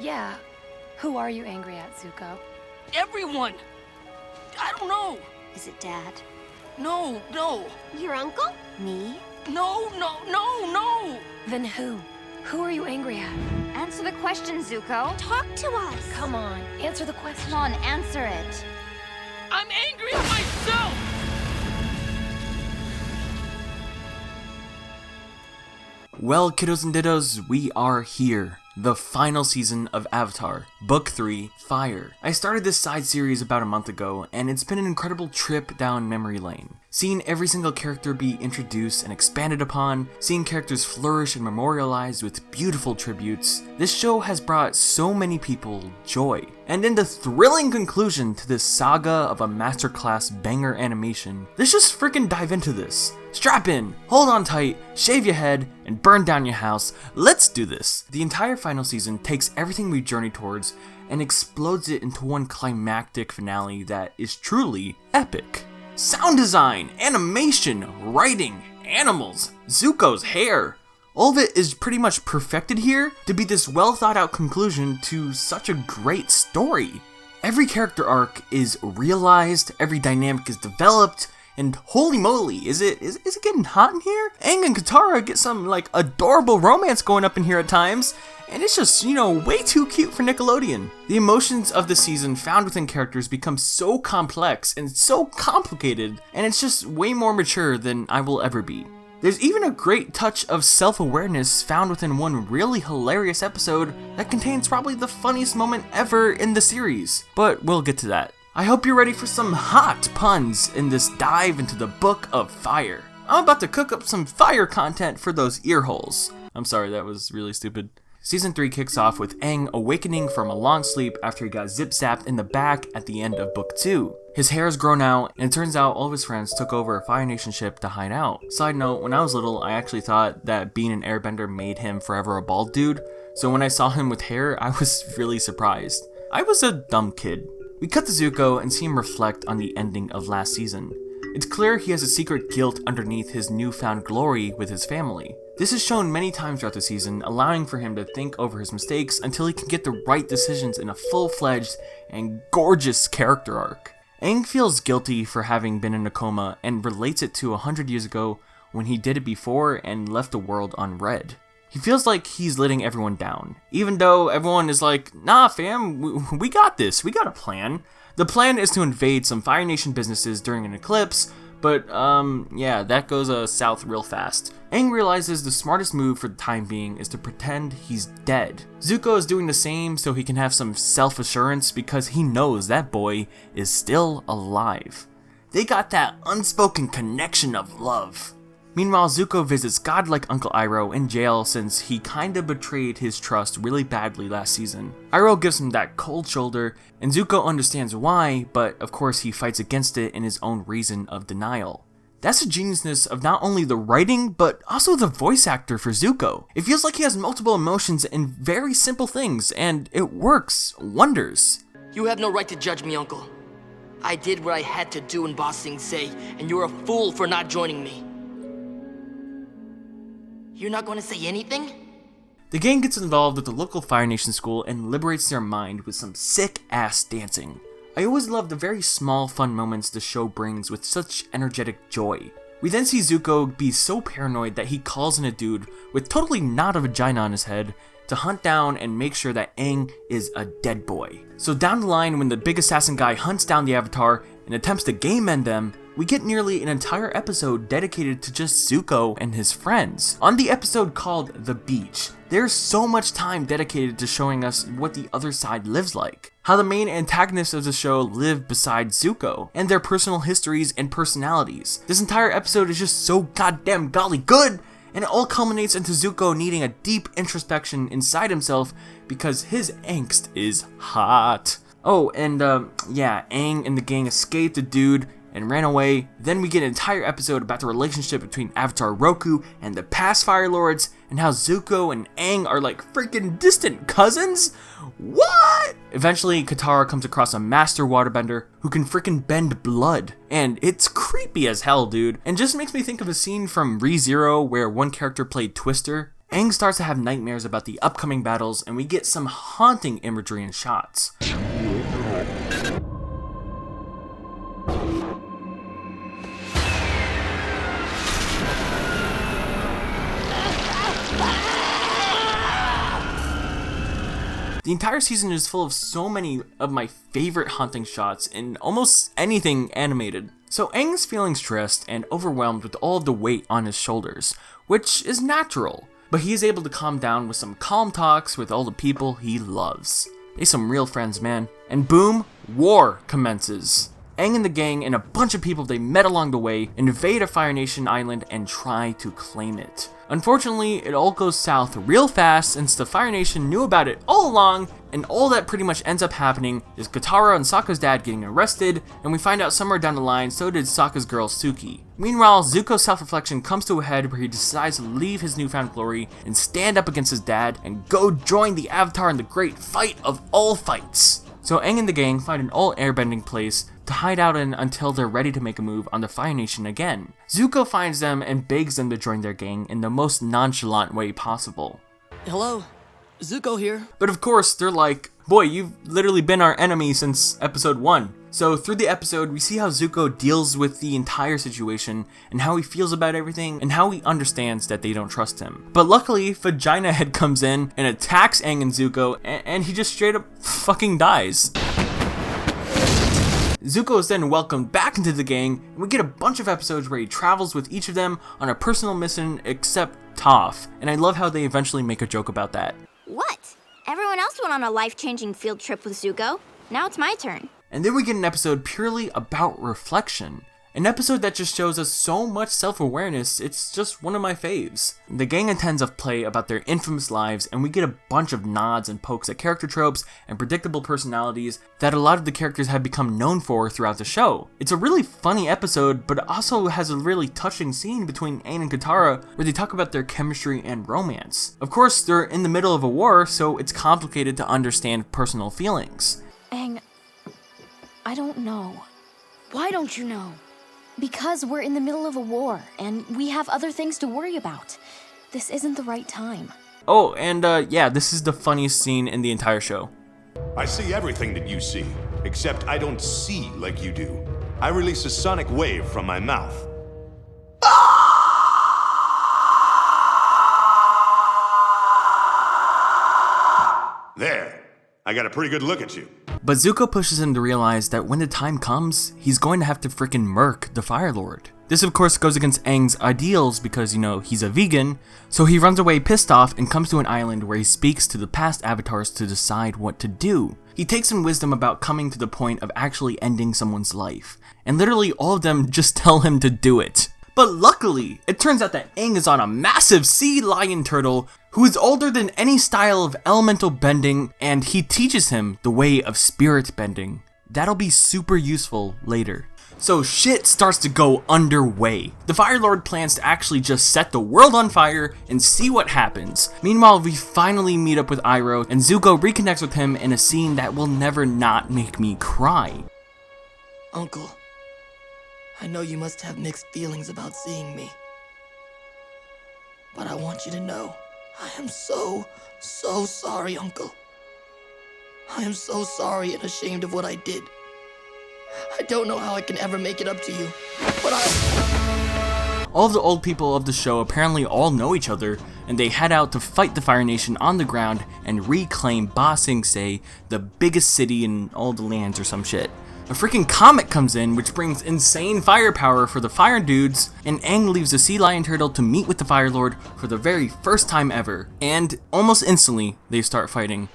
Yeah. Who are you angry at, Zuko? Everyone! I don't know. Is it Dad? No. Your uncle? Me? No. Then who? Who are you angry at? Answer the question, Zuko. Talk to us. Come on, answer the question. Come on, answer it. I'm angry at myself! Well, kiddos and dittos, we are here. The final season of Avatar, Book 3, Fire. I started this side series about a month ago, and it's been an incredible trip down memory lane. Seeing every single character be introduced and expanded upon, seeing characters flourish and memorialized with beautiful tributes, this show has brought so many people joy. And in the thrilling conclusion to this saga of a masterclass banger animation, let's just freaking dive into this. Strap in, hold on tight, shave your head, and burn down your house. Let's do this! The entire final season takes everything we journey towards and explodes it into one climactic finale that is truly epic. Sound design, animation, writing, animals, Zuko's hair. All of it is pretty much perfected here to be this well thought out conclusion to such a great story. Every character arc is realized, every dynamic is developed, and holy moly, is it getting hot in here? Aang and Katara get some adorable romance going up in here at times, and it's just, way too cute for Nickelodeon. The emotions of the season found within characters become so complex and so complicated, and it's just way more mature than I will ever be. There's even a great touch of self-awareness found within one really hilarious episode that contains probably the funniest moment ever in the series, but we'll get to that. I hope you're ready for some hot puns in this dive into the Book of Fire. I'm about to cook up some fire content for those ear holes. I'm sorry, that was really stupid. Season 3 kicks off with Aang awakening from a long sleep after he got zip-zapped in the back at the end of Book 2. His hair has grown out, and it turns out all of his friends took over a Fire Nation ship to hide out. Side note, when I was little, I actually thought that being an airbender made him forever a bald dude, so when I saw him with hair, I was really surprised. I was a dumb kid. We cut to Zuko and see him reflect on the ending of last season. It's clear he has a secret guilt underneath his newfound glory with his family. This is shown many times throughout the season, allowing for him to think over his mistakes until he can get the right decisions in a full-fledged and gorgeous character arc. Aang feels guilty for having been in a coma and relates it to 100 years ago when he did it before and left the world unread. He feels like he's letting everyone down, even though everyone is like, nah fam, we got this, we got a plan. The plan is to invade some Fire Nation businesses during an eclipse, but yeah, that goes south real fast. Aang realizes the smartest move for the time being is to pretend he's dead. Zuko is doing the same so he can have some self-assurance because he knows that boy is still alive. They got that unspoken connection of love. Meanwhile, Zuko visits godlike Uncle Iroh in jail since he kinda betrayed his trust really badly last season. Iroh gives him that cold shoulder, and Zuko understands why, but of course he fights against it in his own reason of denial. That's the geniusness of not only the writing, but also the voice actor for Zuko. It feels like he has multiple emotions in very simple things, and it works wonders. You have no right to judge me, Uncle. I did what I had to do in Ba Sing Se, and you're a fool for not joining me. You're not going to say anything? The gang gets involved with the local Fire Nation school and liberates their mind with some sick-ass dancing. I always love the very small fun moments the show brings with such energetic joy. We then see Zuko be so paranoid that he calls in a dude with totally not a vagina on his head to hunt down and make sure that Aang is a dead boy. So down the line, when the big assassin guy hunts down the Avatar and attempts to game end them, we get nearly an entire episode dedicated to just Zuko and his friends. On the episode called The Beach, there's so much time dedicated to showing us what the other side lives like. How the main antagonists of the show live beside Zuko, and their personal histories and personalities. This entire episode is just so goddamn golly good, and it all culminates into Zuko needing a deep introspection inside himself because his angst is hot. Oh, and yeah, Aang and the gang escaped the dude and ran away. Then we get an entire episode about the relationship between Avatar Roku and the past Fire Lords, and how Zuko and Aang are like freaking distant cousins? What? Eventually, Katara comes across a master waterbender who can freaking bend blood, and it's creepy as hell, dude, and just makes me think of a scene from ReZero where one character played Twister. Aang starts to have nightmares about the upcoming battles, and we get some haunting imagery and shots. The entire season is full of so many of my favorite haunting shots in almost anything animated. So Aang is feeling stressed and overwhelmed with all of the weight on his shoulders, which is natural, but he is able to calm down with some calm talks with all the people he loves. They some real friends, man. And boom, war commences. Aang and the gang and a bunch of people they met along the way invade a Fire Nation island and try to claim it. Unfortunately, it all goes south real fast since the Fire Nation knew about it all along, and all that pretty much ends up happening is Katara and Sokka's dad getting arrested, and we find out somewhere down the line so did Sokka's girl Suki. Meanwhile, Zuko's self-reflection comes to a head where he decides to leave his newfound glory and stand up against his dad and go join the Avatar in the great fight of all fights. So Aang and the gang find an all-airbending place to hide out in until they're ready to make a move on the Fire Nation again. Zuko finds them and begs them to join their gang in the most nonchalant way possible. Hello, Zuko here. But of course, they're like, boy, you've literally been our enemy since episode 1. So through the episode, we see how Zuko deals with the entire situation and how he feels about everything and how he understands that they don't trust him. But luckily, Vagina Head comes in and attacks Aang and Zuko and he just straight up fucking dies. Zuko is then welcomed back into the gang, and we get a bunch of episodes where he travels with each of them on a personal mission except Toph, and I love how they eventually make a joke about that. What? Everyone else went on a life-changing field trip with Zuko. Now it's my turn. And then we get an episode purely about reflection. An episode that just shows us so much self-awareness, it's just one of my faves. The gang intends a play about their infamous lives, and we get a bunch of nods and pokes at character tropes and predictable personalities that a lot of the characters have become known for throughout the show. It's a really funny episode, but it also has a really touching scene between Aang and Katara where they talk about their chemistry and romance. Of course, they're in the middle of a war, so it's complicated to understand personal feelings. Aang, I don't know. Why don't you know? Because we're in the middle of a war, and we have other things to worry about. This isn't the right time. Oh, and yeah, this is the funniest scene in the entire show. I see everything that you see, except I don't see like you do. I release a sonic wave from my mouth. There. I got a pretty good look at you. But Zuko pushes him to realize that when the time comes, he's going to have to frickin' murk the Fire Lord. This of course goes against Aang's ideals because, you know, he's a vegan, so he runs away pissed off and comes to an island where he speaks to the past avatars to decide what to do. He takes in wisdom about coming to the point of actually ending someone's life, and literally all of them just tell him to do it. But luckily, it turns out that Aang is on a massive sea lion turtle who is older than any style of elemental bending, and he teaches him the way of spirit bending. That'll be super useful later. So shit starts to go underway. The Fire Lord plans to actually just set the world on fire and see what happens. Meanwhile, we finally meet up with Iroh, and Zuko reconnects with him in a scene that will never not make me cry. Uncle, I know you must have mixed feelings about seeing me. But I want you to know, I am so sorry, Uncle. I am so sorry and ashamed of what I did. I don't know how I can ever make it up to you, but All of the old people of the show apparently all know each other, and they head out to fight the Fire Nation on the ground and reclaim Ba Sing Se, the biggest city in all the lands or some shit. A freaking comet comes in, which brings insane firepower for the fire dudes, and Aang leaves the sea lion turtle to meet with the Fire Lord for the very first time ever, and almost instantly, they start fighting.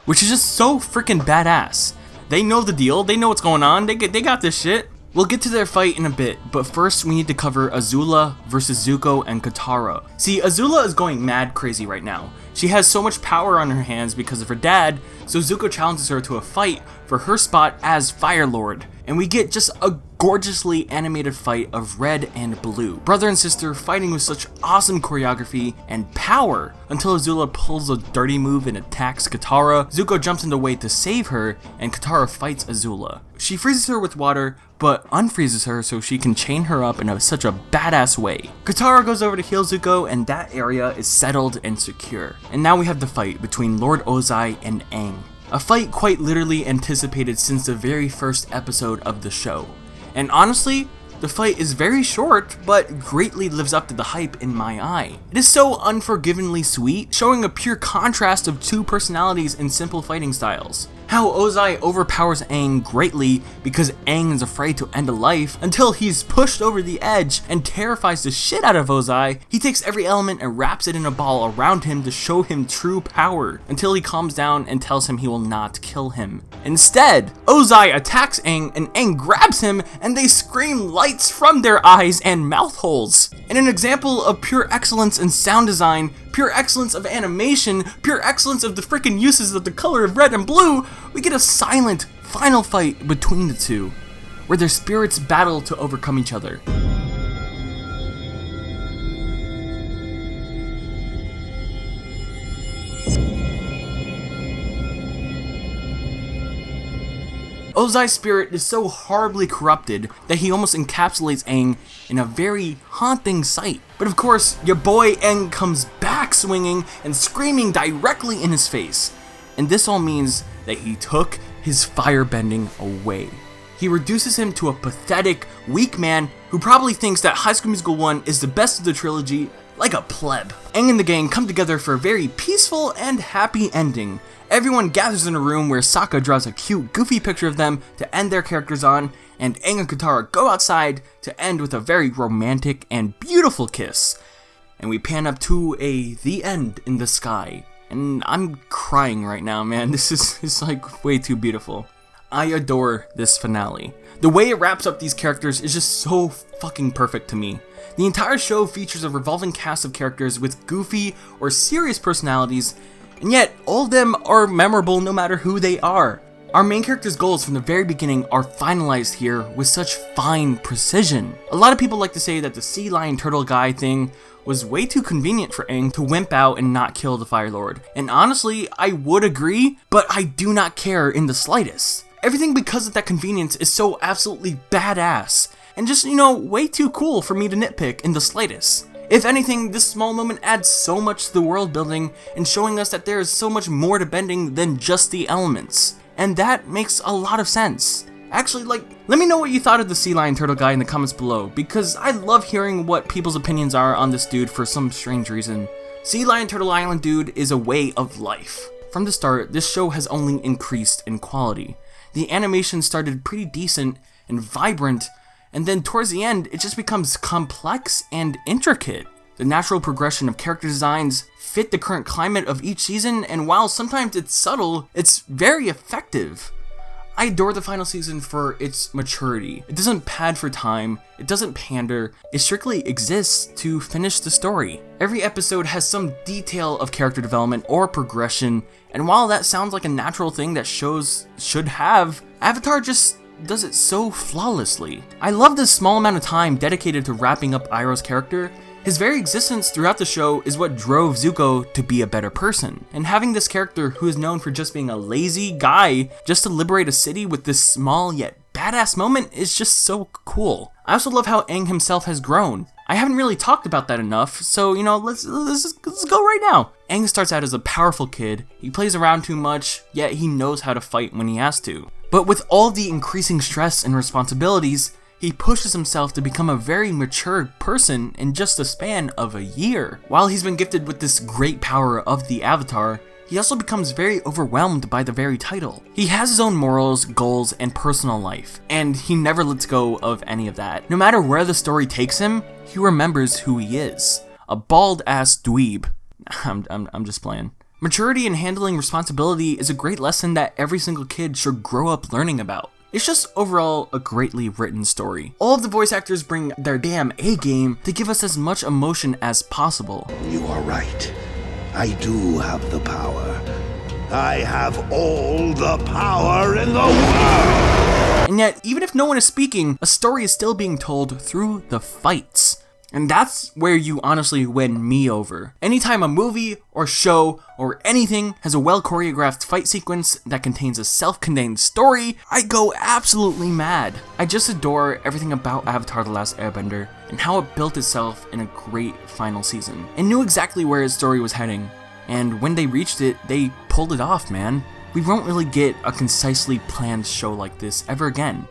Which is just so freaking badass. They know the deal, they know what's going on, they got this shit. We'll get to their fight in a bit, but first we need to cover Azula versus Zuko and Katara. See, Azula is going mad crazy right now. She has so much power on her hands because of her dad, so Zuko challenges her to a fight for her spot as Fire Lord. And we get just a gorgeously animated fight of Red and Blue, brother and sister fighting with such awesome choreography and power, until Azula pulls a dirty move and attacks Katara. Zuko jumps in the way to save her, and Katara fights Azula. She freezes her with water, but unfreezes her so she can chain her up in such a badass way. Katara goes over to heal Zuko, and that area is settled and secure. And now we have the fight between Lord Ozai and Aang. A fight quite literally anticipated since the very first episode of the show. And honestly, the fight is very short, but greatly lives up to the hype in my eye. It is so unforgivingly sweet, showing a pure contrast of two personalities and simple fighting styles. How Ozai overpowers Aang greatly because Aang is afraid to end a life until he's pushed over the edge and terrifies the shit out of Ozai. He takes every element and wraps it in a ball around him to show him true power until he calms down and tells him he will not kill him. Instead, Ozai attacks Aang and Aang grabs him and they scream lights from their eyes and mouth holes. In an example of pure excellence in sound design, pure excellence of animation, pure excellence of the freaking uses of the color of red and blue, we get a silent final fight between the two, where their spirits battle to overcome each other. Ozai's spirit is so horribly corrupted that he almost encapsulates Aang in a very haunting sight. But of course, your boy Aang comes back swinging and screaming directly in his face. And this all means that he took his firebending away. He reduces him to a pathetic, weak man who probably thinks that High School Musical 1 is the best of the trilogy, like a pleb. Aang and the gang come together for a very peaceful and happy ending. Everyone gathers in a room where Sokka draws a cute, goofy picture of them to end their characters on, and Aang and Katara go outside to end with a very romantic and beautiful kiss. And we pan up to the end in the sky. And I'm crying right now, man. This is like way too beautiful. I adore this finale. The way it wraps up these characters is just so fucking perfect to me. The entire show features a revolving cast of characters with goofy or serious personalities, and yet all of them are memorable no matter who they are. Our main character's goals from the very beginning are finalized here with such fine precision. A lot of people like to say that the sea lion turtle guy thing was way too convenient for Aang to wimp out and not kill the Fire Lord. And honestly, I would agree, but I do not care in the slightest. Everything because of that convenience is so absolutely badass, and just, way too cool for me to nitpick in the slightest. If anything, this small moment adds so much to the world building and showing us that there is so much more to bending than just the elements. And that makes a lot of sense. Actually, let me know what you thought of the sea lion turtle guy in the comments below, because I love hearing what people's opinions are on this dude for some strange reason. Sea lion turtle island dude is a way of life. From the start, this show has only increased in quality. The animation started pretty decent and vibrant, and then towards the end, it just becomes complex and intricate. The natural progression of character designs fit the current climate of each season, and while sometimes it's subtle, it's very effective. I adore the final season for its maturity. It doesn't pad for time, it doesn't pander, it strictly exists to finish the story. Every episode has some detail of character development or progression, and while that sounds like a natural thing that shows should have, Avatar just does it so flawlessly. I love this small amount of time dedicated to wrapping up Iroh's character. His very existence throughout the show is what drove Zuko to be a better person. And having this character who is known for just being a lazy guy just to liberate a city with this small yet badass moment is just so cool. I also love how Aang himself has grown. I haven't really talked about that enough, so let's go right now. Aang starts out as a powerful kid, he plays around too much, yet he knows how to fight when he has to. But with all the increasing stress and responsibilities, he pushes himself to become a very mature person in just a span of a year. While he's been gifted with this great power of the Avatar, he also becomes very overwhelmed by the very title. He has his own morals, goals, and personal life, and he never lets go of any of that. No matter where the story takes him, he remembers who he is. A bald-ass dweeb. I'm just playing. Maturity and handling responsibility is a great lesson that every single kid should grow up learning about. It's just overall a greatly written story. All of the voice actors bring their damn A-game to give us as much emotion as possible. You are right. I do have the power. I have all the power in the world! And yet, even if no one is speaking, a story is still being told through the fights. And that's where you honestly win me over. Anytime a movie or show or anything has a well choreographed fight sequence that contains a self-contained story, I go absolutely mad. I just adore everything about Avatar: The Last Airbender and how it built itself in a great final season and knew exactly where its story was heading. And when they reached it, they pulled it off, man. We won't really get a concisely planned show like this ever again.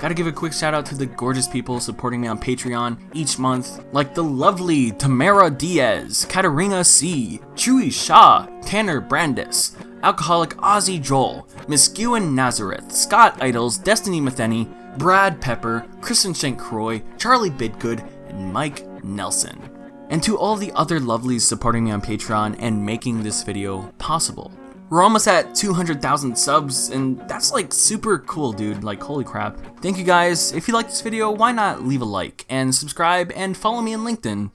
Gotta give a quick shout out to the gorgeous people supporting me on Patreon each month, like the lovely Tamara Diaz, Katarina C, Chewy Shaw, Tanner Brandis, Alcoholic Ozzy Joel, Miss Ewan Nazareth, Scott Idols, Destiny Matheny, Brad Pepper, Kristen Shankroy, Charlie Bidgood, and Mike Nelson. And to all the other lovelies supporting me on Patreon and making this video possible. We're almost at 200,000 subs, and that's like super cool, dude. Like, holy crap. Thank you guys. If you like this video, why not leave a like and subscribe and follow me on LinkedIn.